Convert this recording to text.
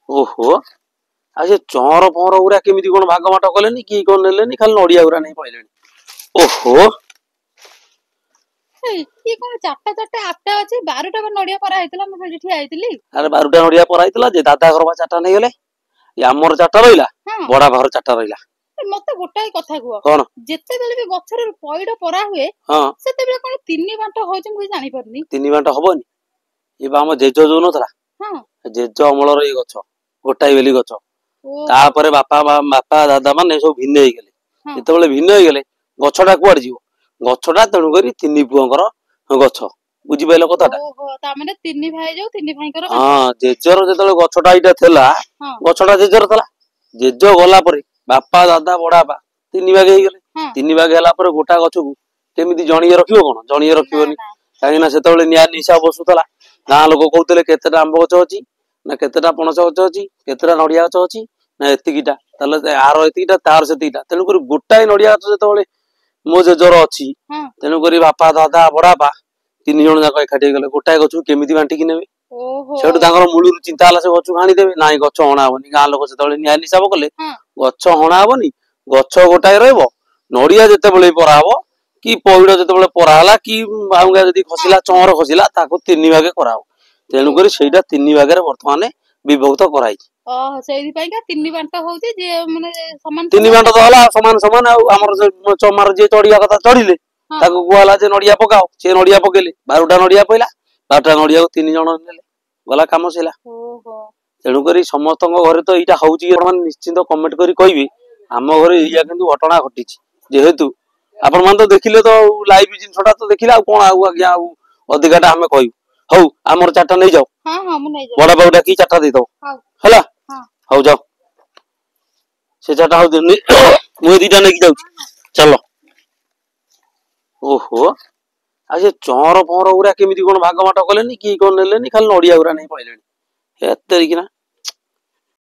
ओहो आ से चौर फौर गुरा केमिति कोन भाग बाट कलेनी की कोन नेलेनी खाली नडिया गुरा नहीं पइलेनी ओहो ये कौन चारटा चारटा आठटा अच्छे 12टा नड़िया परा होता मुझे ठिया होती। अरे 12टा नडिया पराइतला जे दादा घर बा 4टा नहीं गले ये हमर 4टा रहिला बड़ा भार 4टा रहिला मते गोटाई कथा कुह कोन जेते बेले भी गछरे पइड परा हुए हां सेते बेले कोन तीन बांट होय मुझे जानि परनी तीन बांट हबनी ये बा हम जेजो जो नथला हां जेजो अमलर ये गछ गोटाई बेली गछ तापरे बापा बापा दादा माने सब भिन्न हो गले जेतेबेले भिन्न हो गले गछटा कुआड जीवो गछटा तणु करी तीन पुअंकर गछ बुझी पाइलो कथाटा ओहो ता माने तीन भाई जो तीन भाईकर हां जेजर जेतेबेले गछटा इटा थेला गछटा जेजर थला जेजो गला परे बापा दादा बड़ा बा तीन भाग हो गले तीन भाग होला परे गोटा गछ को केमिति जणिए रखियो कोन जणिए रखियोनी काहे ना सेतेबेले निया निशा बसुतला गां लोक कहउतले केतेटा आंब गछ अछि ना केतेटा पणस गछ अछि केतेटा नडिया गछ अछि ना एतिकीटा तले आरो एतिकीटा तार सेतिकीटा तेनु करी गोटाई नडिया गछ जेतेबेले मो जेजर अछि तेनु करी बापा दादा बड़ा बा तीन जण जाक एकाठी गले गोटाई गछ केमिति बांटी कि नेबे सेठु तांगर मूलुरु चिंता हला से गछ हाणी देबे नाई गछ हणा हबनी गां लोक सेतेबेले निया निशा कले गछ हणा हबनी गछ गोटाई रहइबो नडिया जेतेबेले परा हबो कि पइड जेतेबेले परा हला कि बाउंगा जदी खसिला चौर खसिला ताको तीन भागे कराओ तेनु करी सेटा तीन भागे रे वर्तमाने विभक्त कराई सेही पई का तीन बांट होउची जे माने समान तीन बांट तो हला समान समान आ हमर चमार जे चढ़िया कथा चढ़िले ताको गुआला जे नडिया पकाओ से नडिया पकेले 12टा नडिया पइला 12टा नडिया को तीन जण नेले गला काम सेला ओहो तेनु करी समस्त घरे तो इटा होउची मन निश्चित कमेंट करी कहबी हम घरे इया किंतु घटना घटिछि जेहेतु आपण मन तो देखिले तो लाइव जिनसटा तो देखिला आ कोन आगु आज्ञा अधिकाटा हमें कहू हौ हमर 4टा नहीं जाओ हां हां मु नहीं जाओ बड़ा बाउटा की 4टा दे दो हला हौ जाओ से 4टा हौ देनी मु दीटा नहीं जाऊ चलो ओहो आ से चौर फौर गुरा केमिति कोन भाग बाट कलेनी की कोन नेलेनी खाली नडिया गुरा नहीं पइलेनी हे तरीकी ना